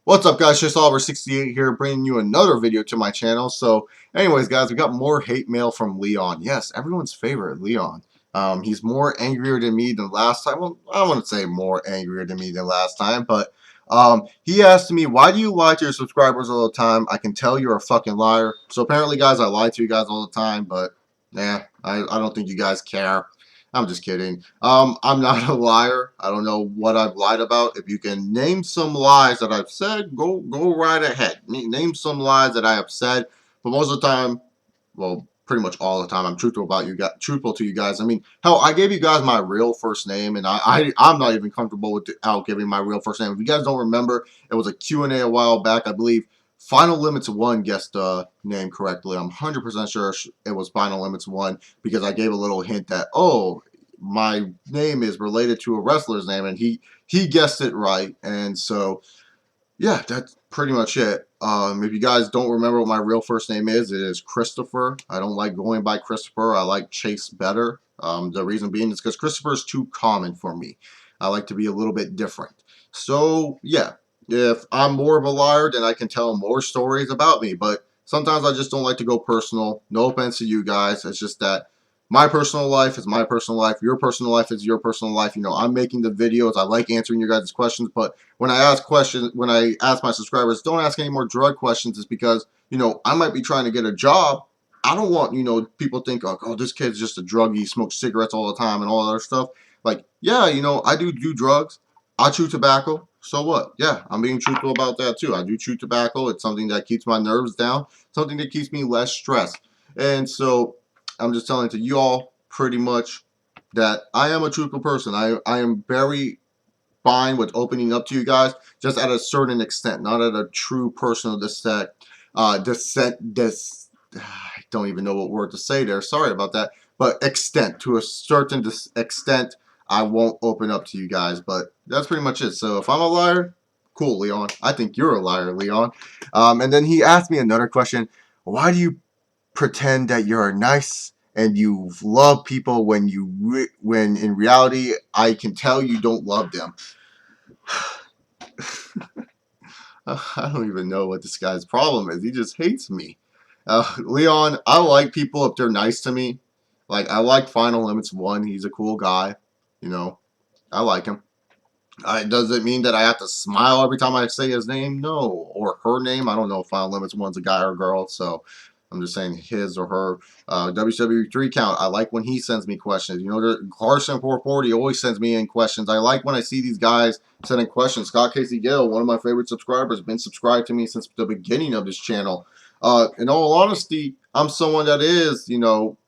What's up, guys? ChaseOliver68 here, bringing you another video to my channel. So, anyways, guys, we got more hate mail from Leon. Yes, everyone's favorite, Leon. He's more angrier than me than last time. Well, I wouldn't say more angrier than me than last time, but he asked me, why do you lie to your subscribers all the time? I can tell you're a fucking liar. So apparently, guys, I lie to you guys all the time, but yeah, I don't think you guys care. I'm just kidding. I'm not a liar. I don't know what I've lied about. If you can name some lies that I've said, go right ahead. Name some lies that I have said. But most of the time, well, pretty much all the time, I'm truthful to you guys. I mean, hell, I gave you guys my real first name, and I'm not even comfortable without giving my real first name. If you guys don't remember, it was a Q&A a while back, I believe. Final Limits 1 guessed the name correctly. I'm 100% sure it was Final Limits 1 because I gave a little hint that, oh, my name is related to a wrestler's name, and he guessed it right. And so, yeah, that's pretty much it. If you guys don't remember what my real first name is, it is Christopher. I don't like going by Christopher. I like Chase better. The reason being is because Christopher is too common for me. I like to be a little bit different. So, yeah, if I'm more of a liar, then I can tell more stories about me. But sometimes I just don't like to go personal. No offense to you guys. It's just that my personal life is my personal life. Your personal life is your personal life. You know, I'm making the videos. I like answering your guys' questions. But when I ask my subscribers, don't ask any more drug questions, is because, you know, I might be trying to get a job. I don't want, you know, people think, oh, this kid's just a druggie, smokes cigarettes all the time and all that other stuff. Like, yeah, you know, I do drugs. I chew tobacco. So what? Yeah, I'm being truthful about that too. I do chew tobacco. It's something that keeps my nerves down, something that keeps me less stressed. And so I'm just telling to you all pretty much that I am a truthful person. I am very fine with opening up to you guys, just at a certain extent, not at a true personal I don't even know what word to say there. Sorry about that. But extent, to a certain extent, I won't open up to you guys. But that's pretty much it. So if I'm a liar, cool, Leon. I think you're a liar, Leon. And then he asked me another question. Why do you pretend that you're nice and you love people when when in reality I can tell you don't love them? I don't even know what this guy's problem is. He just hates me. Leon, I like people if they're nice to me. Like, I like Final Limits 1. He's a cool guy. You know, I like him. Does it mean that I have to smile every time I say his name? No. Or her name? I don't know if Final Limits 1's a guy or a girl, so I'm just saying his or her. WW3 count. I like when he sends me questions. You know, Carson 440 always sends me in questions. I like when I see these guys sending questions. Scott Casey Gill, one of my favorite subscribers, been subscribed to me since the beginning of this channel. In all honesty, I'm someone that is, you know,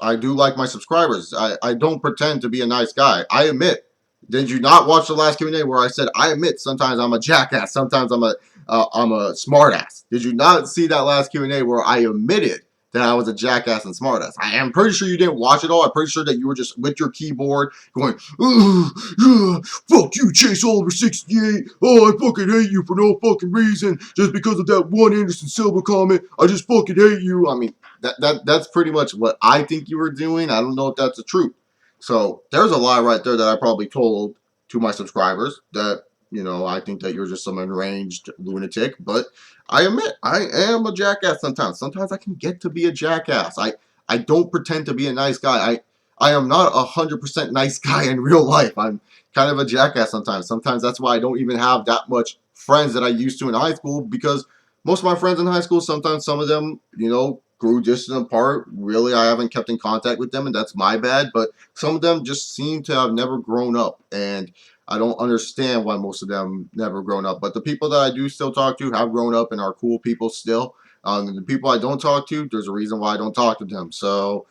I do like my subscribers. I don't pretend to be a nice guy. I admit. Did you not watch the last Q&A where I said, I admit sometimes I'm a jackass, sometimes I'm a smartass? Did you not see that last Q&A where I admitted that I was a jackass and smartass? I am pretty sure you didn't watch it all. I'm pretty sure that you were just with your keyboard going, fuck you, ChaseOliver68. Oh, I fucking hate you for no fucking reason. Just because of that one Anderson Silva comment, I just fucking hate you. I mean, that's pretty much what I think you were doing. I don't know if that's the truth. So there's a lie right there that I probably told to my subscribers, that, you know, I think that you're just some enraged lunatic. But I admit, I am a jackass sometimes. Sometimes I can get to be a jackass. I don't pretend to be a nice guy. I am not 100% nice guy in real life. I'm kind of a jackass sometimes. Sometimes that's why I don't even have that much friends that I used to in high school, because most of my friends in high school, sometimes some of them, you know, grew distant apart. Really, I haven't kept in contact with them, and that's my bad. But some of them just seem to have never grown up, and I don't understand why most of them never grown up. But the people that I do still talk to have grown up and are cool people still. The people I don't talk to, there's a reason why I don't talk to them. So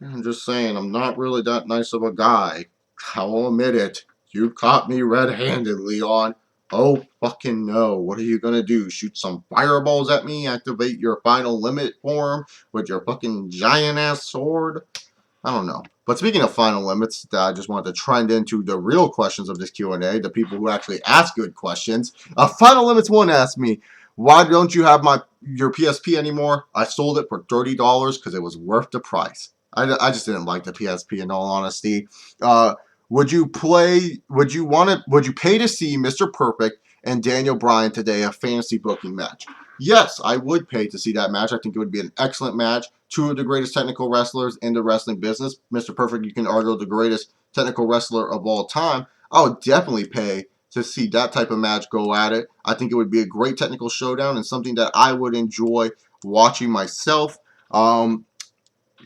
I'm just saying, I'm not really that nice of a guy. I'll admit it. You caught me red-handed, Leon. Oh, fucking no. What are you gonna do? Shoot some fireballs at me? Activate your final limit form with your fucking giant-ass sword? I don't know. But speaking of final limits, I just wanted to trend into the real questions of this Q&A, the people who actually ask good questions. Final Limits 1 asked me, why don't you have your PSP anymore? I sold it for $30 because it was worth the price. I just didn't like the PSP, in all honesty. Would you pay to see Mr. Perfect and Daniel Bryan today, a fantasy booking match. Yes, I would pay to see that match. I think it would be an excellent match. Two of the greatest technical wrestlers in the wrestling business. Mr. Perfect, you can argue the greatest technical wrestler of all time. I would definitely pay to see that type of match go at it. I think it would be a great technical showdown and something that I would enjoy watching myself. And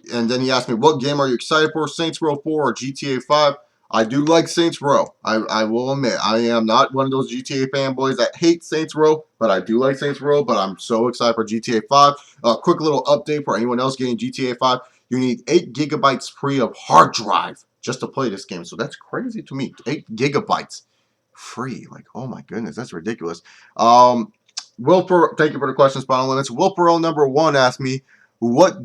then he asked me, what game are you excited for, Saints Row 4 or GTA 5? I do like Saints Row. I will admit, I am not one of those GTA fanboys that hate Saints Row, but I do like Saints Row, but I'm so excited for GTA 5. Quick little update for anyone else getting GTA 5. You need 8 gigabytes free of hard drive just to play this game. So that's crazy to me. 8 gigabytes free. Like, oh my goodness, that's ridiculous. Wilfer, thank you for the question, Spinal Limits. Wilfer number 1 asked me, what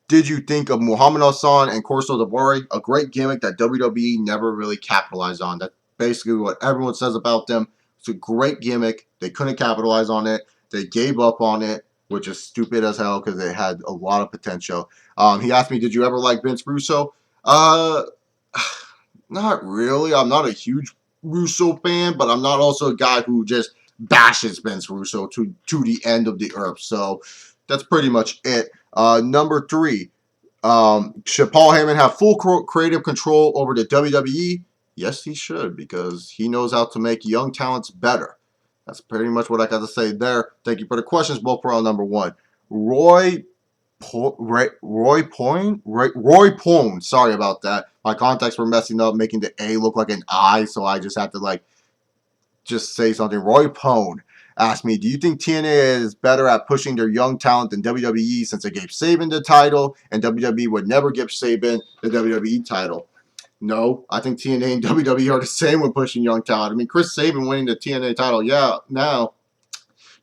did you think of Muhammad Hassan and Corso Davari? A great gimmick that WWE never really capitalized on. That's basically what everyone says about them. It's a great gimmick. They couldn't capitalize on it. They gave up on it, which is stupid as hell because they had a lot of potential. He asked me, did you ever like Vince Russo? Not really. I'm not a huge Russo fan, but I'm not also a guy who just bashes Vince Russo to the end of the earth. So that's pretty much it. Number 3, should Paul Heyman have full creative control over the WWE? Yes, he should, because he knows how to make young talents better. That's pretty much what I got to say there. Thank you for the questions, both for number 1. Roy Pone. Sorry about that. My contacts were messing up, making the A look like an I, so I just had to just say something. Roy Pone asked me, do you think TNA is better at pushing their young talent than WWE since they gave Saban the title and WWE would never give Saban the WWE title? No, I think TNA and WWE are the same with pushing young talent. I mean, Chris Saban winning the TNA title, yeah, now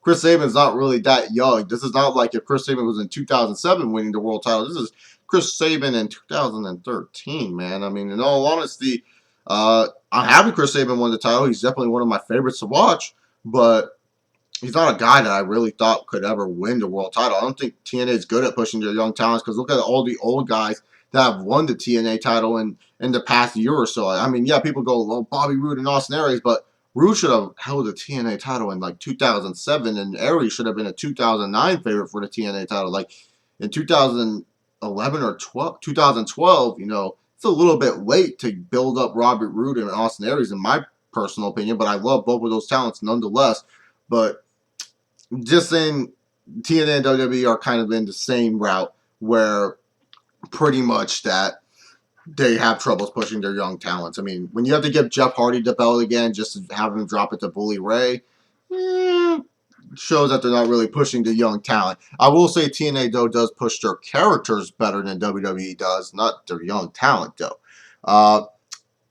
Chris Saban's not really that young. This is not like if Chris Saban was in 2007 winning the world title. This is Chris Saban in 2013, man. I mean, in all honesty, I'm happy Chris Saban won the title. He's definitely one of my favorites to watch, but he's not a guy that I really thought could ever win the world title. I don't think TNA is good at pushing their young talents because look at all the old guys that have won the TNA title in the past year or so. I mean, yeah, people go, well, Bobby Roode and Austin Aries, but Roode should have held the TNA title in 2007, and Aries should have been a 2009 favorite for the TNA title. Like in 2011 or 2012, it's a little bit late to build up Robert Roode and Austin Aries, in my personal opinion, but I love both of those talents nonetheless. But just saying TNA and WWE are kind of in the same route where pretty much that they have troubles pushing their young talents. I mean, when you have to give Jeff Hardy the belt again just to have him drop it to Bully Ray, shows that they're not really pushing the young talent. I will say TNA, though, does push their characters better than WWE does, not their young talent, though.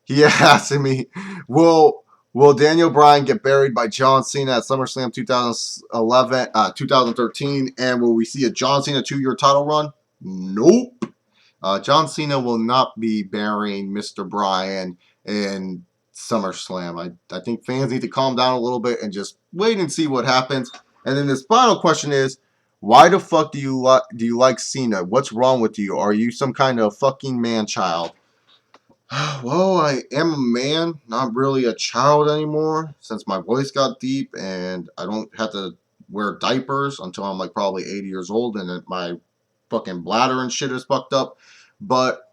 He asked me, will Daniel Bryan get buried by John Cena at SummerSlam 2013, and will we see a John Cena 2-year title run? Nope. John Cena will not be burying Mr. Bryan in SummerSlam. I think fans need to calm down a little bit and just wait and see what happens. And then this final question is, why the fuck do you like Cena? What's wrong with you? Are you some kind of fucking man-child? Well, I am a man, not really a child anymore, since my voice got deep and I don't have to wear diapers until I'm probably 80 years old and my fucking bladder and shit is fucked up. But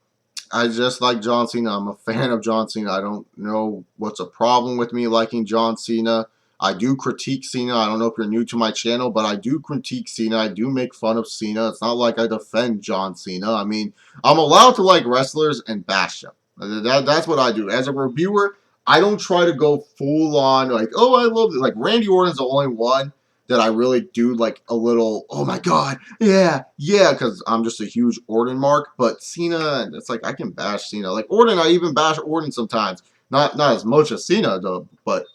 I just like John Cena. I'm a fan of John Cena. I don't know what's a problem with me liking John Cena. I do critique Cena. I don't know if you're new to my channel, but I do critique Cena. I do make fun of Cena. It's not like I defend John Cena. I mean, I'm allowed to like wrestlers and bash them. That's what I do. As a reviewer, I don't try to go full on oh, I love it. Randy Orton's the only one that I really do a little, oh my god, yeah, because I'm just a huge Orton mark. But Cena, it's I can bash Cena. Orton, I even bash Orton sometimes. Not as much as Cena, though, but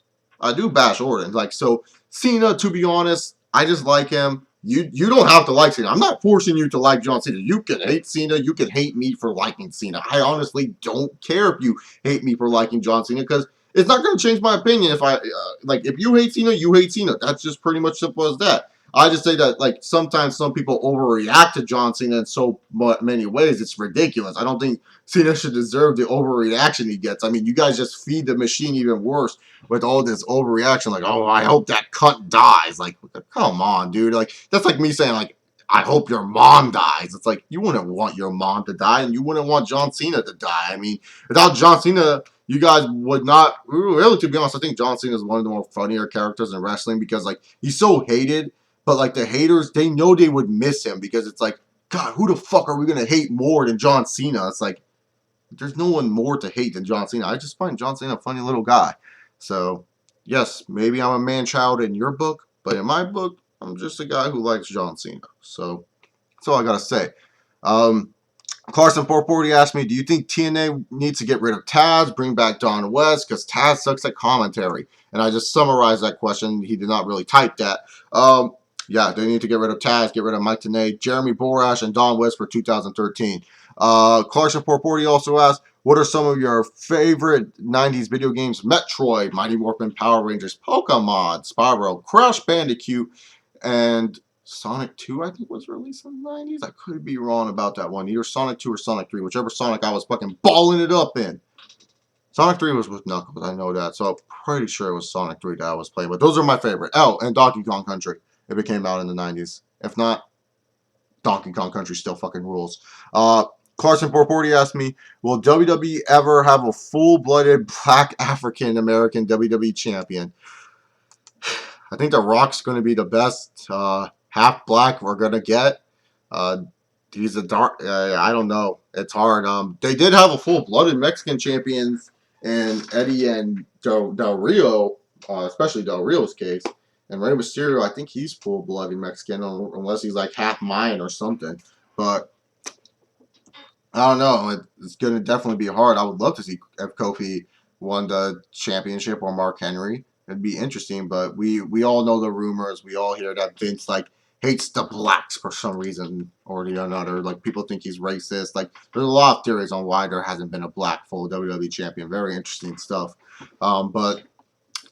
I do bash Orton. So Cena, to be honest, I just like him. You don't have to like Cena. I'm not forcing you to like John Cena. You can hate Cena. You can hate me for liking Cena. I honestly don't care if you hate me for liking John Cena because it's not going to change my opinion if if you hate Cena, you hate Cena. That's just pretty much simple as that. I just say that like sometimes some people overreact to John Cena in so many ways. It's ridiculous. I don't think Cena should deserve the overreaction he gets. I mean, you guys just feed the machine even worse with all this overreaction. Like, oh, I hope that cunt dies. Like, come on, dude. Like, that's like me saying like, I hope your mom dies. It's like you wouldn't want your mom to die, and you wouldn't want John Cena to die. I mean, without John Cena, you guys would not really. To be honest, I think John Cena is one of the more funnier characters in wrestling because like he's so hated, but like the haters, they know they would miss him because it's like, God, who the fuck are we gonna hate more than John Cena? It's like there's no one more to hate than John Cena. I just find John Cena a funny little guy. So yes, maybe I'm a man child in your book, but in my book, I'm just a guy who likes John Cena. So that's all I gotta say. Carson 440 asked me, do you think TNA needs to get rid of Taz, bring back Don West, because Taz sucks at commentary? And I just summarized that question. He did not really type that. Yeah, they need to get rid of Taz, get rid of Mike Tenay, Jeremy Borash, and Don West for 2013. Carson 440 also asked, what are some of your favorite 90s video games? Metroid, Mighty Morphin Power Rangers, Pokemon, Spyro, Crash Bandicoot, and Sonic 2, I think, was released in the 90s. I could be wrong about that one. Either Sonic 2 or Sonic 3, whichever Sonic I was fucking balling it up in. Sonic 3 was with Knuckles, I know that. So I'm pretty sure it was Sonic 3 that I was playing. But those are my favorite. Oh, and Donkey Kong Country, if it came out in the 90s. If not, Donkey Kong Country still fucking rules. Carson 440 asked me, will WWE ever have a full-blooded black African-American WWE champion? I think The Rock's going to be the best half black we're going to get. He's a dark, I don't know. It's hard. They did have a full-blooded Mexican champions in Eddie and Del Rio, especially Del Rio's case. And Rey Mysterio, I think he's full-blooded Mexican, unless he's like half Mayan or something. But I don't know. It's going to definitely be hard. I would love to see if Kofi won the championship or Mark Henry. It'd be interesting, but we all know the rumors. We all hear that Vince like hates the blacks for some reason or the another. Like people think he's racist. Like there's a lot of theories on why there hasn't been a black full WWE champion. Very interesting stuff. But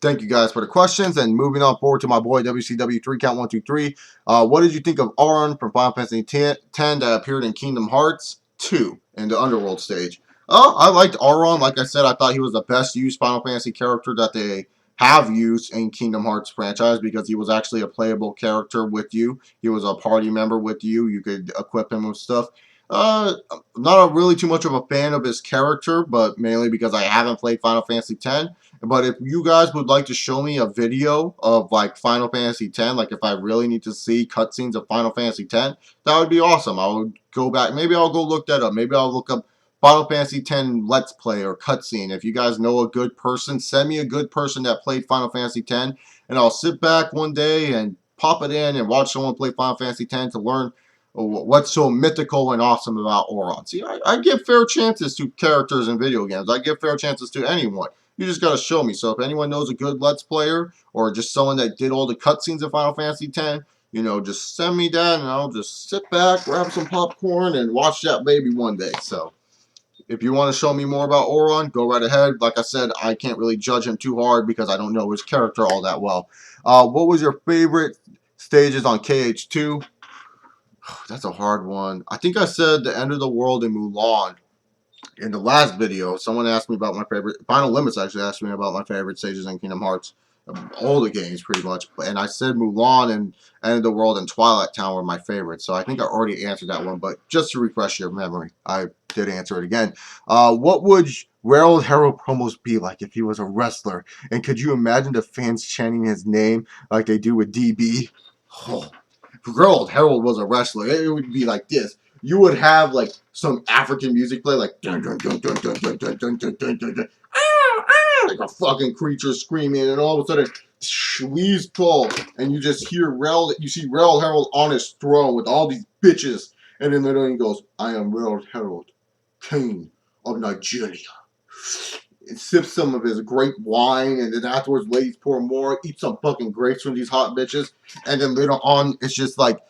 thank you guys for the questions. And moving on forward to my boy WCW 3 Count 1 2 3. What did you think of Auron from Final Fantasy X that appeared in Kingdom Hearts 2 in the Underworld stage? I liked Auron. Like I said, I thought he was the best used Final Fantasy character that they have used in Kingdom Hearts franchise because he was actually a playable character with you. He was a party member with you. You could equip him with stuff. Not really too much of a fan of his character, but mainly because I haven't played Final Fantasy X. But if you guys would like to show me a video of like Final Fantasy X, like if I really need to see cutscenes of Final Fantasy X, that would be awesome. I would go back. Maybe I'll go look that up. Maybe I'll look up Final Fantasy X Let's Play or cutscene. If you guys know a good person, send me a good person that played Final Fantasy X, and I'll sit back one day and pop it in and watch someone play Final Fantasy X to learn what's so mythical and awesome about Auron. See, I give fair chances to characters in video games. I give fair chances to anyone. You just got to show me. So if anyone knows a good Let's Player or just someone that did all the cutscenes of Final Fantasy X, you know, just send me that and I'll just sit back, grab some popcorn, and watch that baby one day. So if you want to show me more about Auron, go right ahead. Like I said, I can't really judge him too hard because I don't know his character all that well. What was your favorite stages on KH2? That's a hard one. I think I said the end of the world in Mulan in the last video. Someone asked me about my favorite. Final Limits actually asked me about my favorite stages in Kingdom Hearts. All the games, pretty much. And I said Mulan and End of the World and Twilight Town were my favorites. So I think I already answered that one. But just to refresh your memory, I did answer it again. What would Railroad Harold promos be like if he was a wrestler? And could you imagine the fans chanting his name like they do with DB? Oh, if Railroad Harold was a wrestler, it would be like this. You would have like some African music play, like dun dun dun dun dun dun dun dun dun dun dun dun, like a fucking creature screaming, and all of a sudden, squeeze pull, and you just hear you see Railroad Harold on his throne with all these bitches, and then literally he goes, "I am Railroad Harold, king of Nigeria." And sips some of his great wine, and then afterwards, ladies pour more, eat some fucking grapes from these hot bitches, and then later on, it's just like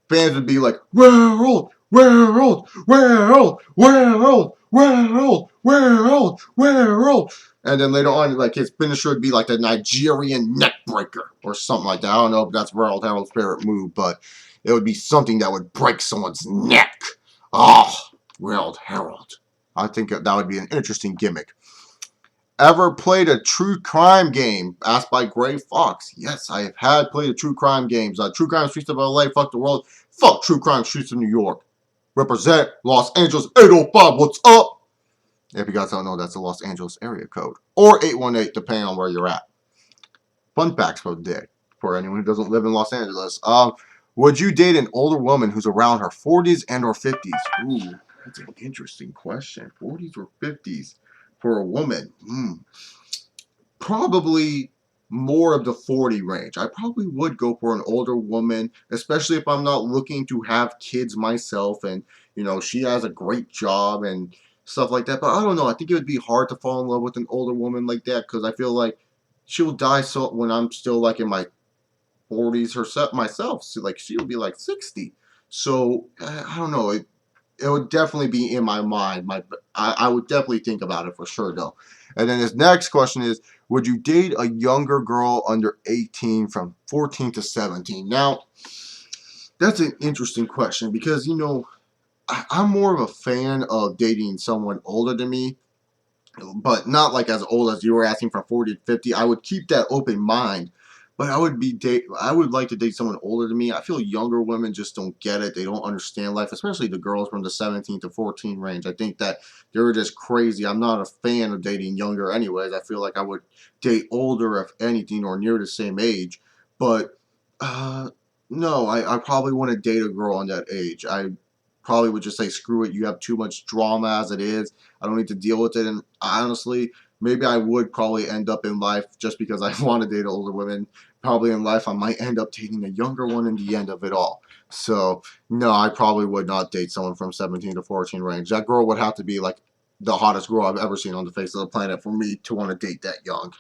fans would be like, Railroad, Railroad, Railroad, Railroad, Railroad, Railroad, Railroad. And then later on, like his finisher would be like the Nigerian neck breaker or something like that. I don't know if that's World Herald's favorite move, but it would be something that would break someone's neck. Oh, World Herald. I think that would be an interesting gimmick. Ever played a true crime game? Asked by Gray Fox. Yes, I have had played a true crime games. True Crime Streets of LA, fuck the world. Fuck True Crime Streets of New York. Represent Los Angeles 805. What's up? If you guys don't know, that's the Los Angeles area code. Or 818, depending on where you're at. Fun facts for the day. For anyone who doesn't live in Los Angeles. Would you date an older woman who's around her 40s and or 50s? Ooh, that's an interesting question. 40s or 50s for a woman? Probably more of the 40 range. I probably would go for an older woman, especially if I'm not looking to have kids myself and, you know, she has a great job and stuff like that. But I don't know. I think it would be hard to fall in love with an older woman like that because I feel like she'll die so when I'm still like in my 40s herself myself. So like she'll be like 60. So I don't know. It would definitely be in my mind. I would definitely think about it for sure though. And then his next question is, would you date a younger girl under 18 from 14 to 17? Now, that's an interesting question because, you know, I'm more of a fan of dating someone older than me, but not like as old as you were asking from 40 to 50. I would keep that open mind, but I would like to date someone older than me. I feel younger women just don't get it. They don't understand life, especially the girls from the 17 to 14 range. I think that they're just crazy. I'm not a fan of dating younger anyways. I feel like I would date older if anything or near the same age, but no, I probably want to date a girl on that age. I probably would just say screw it, you have too much drama as it is, I don't need to deal with it. And honestly, maybe I would probably end up in life, just because I want to date older women, probably in life I might end up dating a younger one in the end of it all. So no, I probably would not date someone from 17 to 14 range. That girl would have to be like the hottest girl I've ever seen on the face of the planet for me to want to date that young.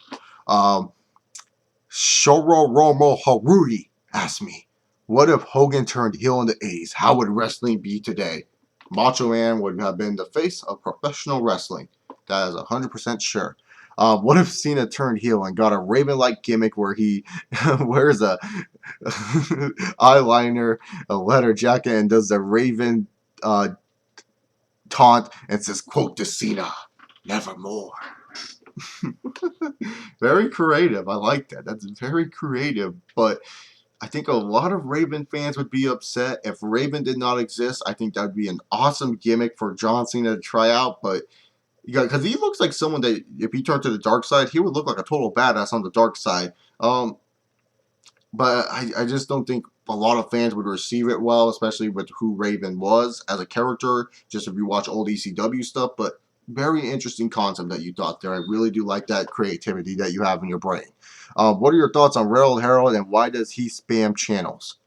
Shoro Romo Haruri asked me, what if Hogan turned heel in the 80s? How would wrestling be today? Macho Man would have been the face of professional wrestling. That is 100% sure. What if Cena turned heel and got a Raven-like gimmick where he wears a eyeliner, a leather jacket, and does the Raven taunt and says, quote to Cena, nevermore. Very creative. I like that. That's very creative. But I think a lot of Raven fans would be upset if Raven did not exist. I think that would be an awesome gimmick for John Cena to try out. But because he looks like someone that if he turned to the dark side, he would look like a total badass on the dark side. But I just don't think a lot of fans would receive it well, especially with who Raven was as a character, just if you watch old ECW stuff. But very interesting concept that you thought there. I really do like that creativity that you have in your brain. What are your thoughts on Railroad Harold, and why does he spam channels?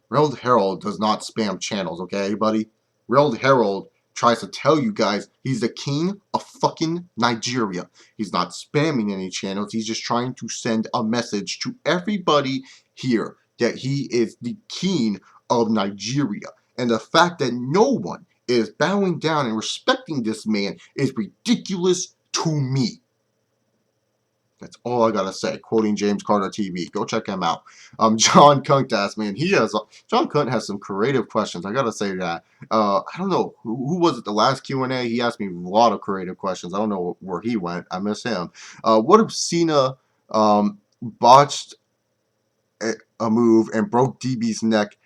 Railroad Harold does not spam channels, okay, buddy? Railroad Harold tries to tell you guys he's the king of fucking Nigeria. He's not spamming any channels. He's just trying to send a message to everybody here that he is the king of Nigeria. And the fact that no one is bowing down and respecting this man is ridiculous to me. That's all I gotta say. Quoting James Carter TV. Go check him out. John Kunt asked me, and John Kunt has some creative questions. I gotta say that. I don't know who was it the last Q&A. He asked me a lot of creative questions. I don't know where he went. I miss him. What if Cena botched a move and broke DB's neck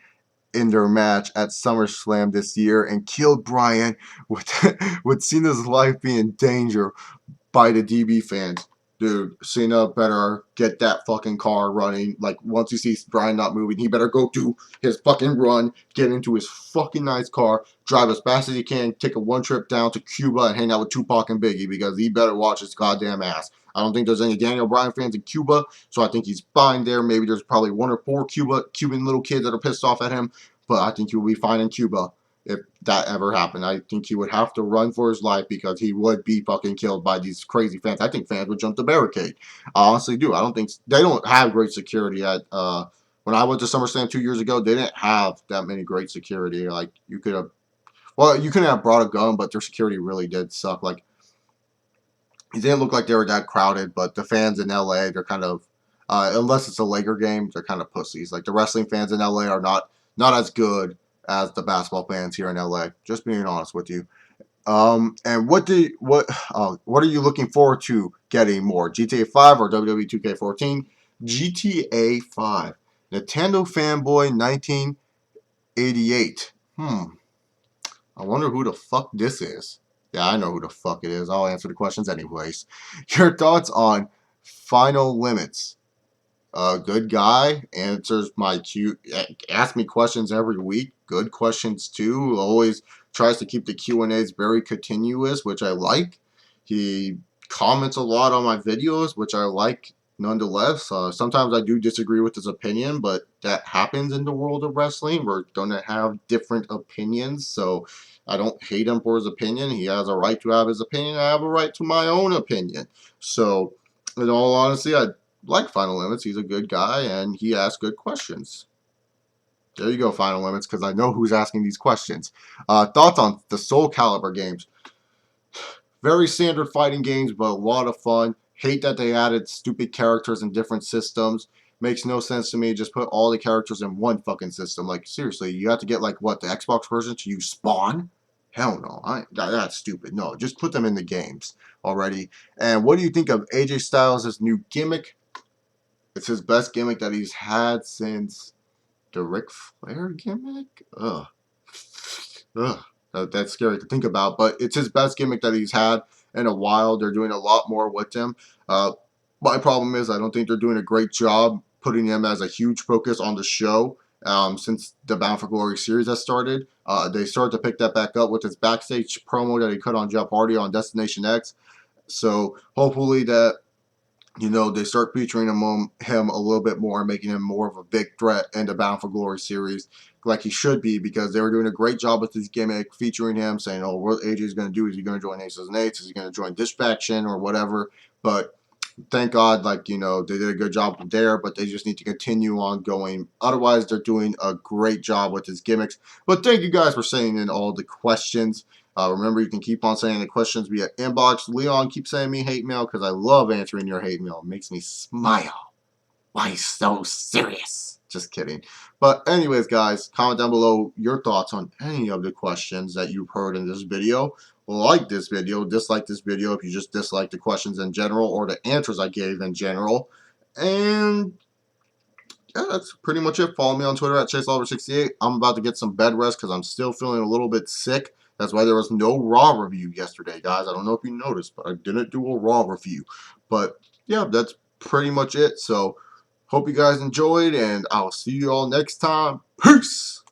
in their match at SummerSlam this year and killed Bryan with Cena's life being in danger by the DB fans? Dude, Cena better get that fucking car running. Like, once he sees Bryan not moving, he better go do his fucking run, get into his fucking nice car, drive as fast as he can, take a one trip down to Cuba and hang out with Tupac and Biggie, because he better watch his goddamn ass. I don't think there's any Daniel Bryan fans in Cuba, so I think he's fine there. Maybe there's probably 1 or 4 Cuban little kids that are pissed off at him, but I think he'll be fine in Cuba. If that ever happened, I think he would have to run for his life because he would be fucking killed by these crazy fans. I think fans would jump the barricade. I honestly do. I don't think they don't have great security at. When I went to SummerSlam 2 years ago, they didn't have that many great security. Like, you could have, well, you couldn't have brought a gun, but their security really did suck. Like, it didn't look like they were that crowded, but the fans in LA, they're kind of Unless it's a Laker game, they're kind of pussies. Like the wrestling fans in LA are not as good as the basketball fans here in LA. Just being honest with you. And what are you looking forward to getting more? GTA 5 or WWE 2K14? GTA 5. Nintendo fanboy 1988. I wonder who the fuck this is. Yeah, I know who the fuck it is. I'll answer the questions anyways. Your thoughts on Final Limits? Good guy, answers my cute, ask me questions every week. Good questions too. Always tries to keep the Q&As very continuous, which I like. He comments a lot on my videos, which I like nonetheless. Sometimes I do disagree with his opinion, but that happens in the world of wrestling. We're going to have different opinions, so I don't hate him for his opinion. He has a right to have his opinion. I have a right to my own opinion. So, in all honesty, I like Final Limits. He's a good guy, and he asks good questions. There you go, Final Limits, because I know who's asking these questions. Thoughts on the Soul Calibur games? Very standard fighting games, but a lot of fun. Hate that they added stupid characters in different systems. Makes no sense to me. Just put all the characters in one fucking system. Like, seriously, you have to get, like, what, the Xbox version to use Spawn? Hell no. That's stupid. No, just put them in the games already. And what do you think of AJ Styles' new gimmick? It's his best gimmick that he's had since the Ric Flair gimmick. Ugh. That's scary to think about, but it's his best gimmick that he's had in a while. They're doing a lot more with him. My problem is I don't think they're doing a great job putting him as a huge focus on the show. Since the Bound for Glory series has started, they started to pick that back up with his backstage promo that he cut on Jeff Hardy on Destination X. So hopefully that they start featuring him a little bit more, making him more of a big threat in the Bound for Glory series, like he should be, because they were doing a great job with his gimmick, featuring him, saying, oh, what AJ is going to do? Is he going to join Aces and Eights? Is he going to join this faction or whatever? But thank God, they did a good job there, but they just need to continue on going. Otherwise, they're doing a great job with his gimmicks. But thank you guys for sending in all the questions. Remember, you can keep on sending the questions via inbox. Leon, keep sending me hate mail because I love answering your hate mail. It makes me smile. Why so serious? Just kidding. But anyways, guys, comment down below your thoughts on any of the questions that you've heard in this video. Like this video, dislike this video if you just dislike the questions in general or the answers I gave in general. And yeah, that's pretty much it. Follow me on Twitter at ChaseOliver68. I'm about to get some bed rest because I'm still feeling a little bit sick. That's why there was no Raw review yesterday, guys. I don't know if you noticed, but I didn't do a Raw review. But yeah, that's pretty much it. So hope you guys enjoyed, and I'll see you all next time. Peace!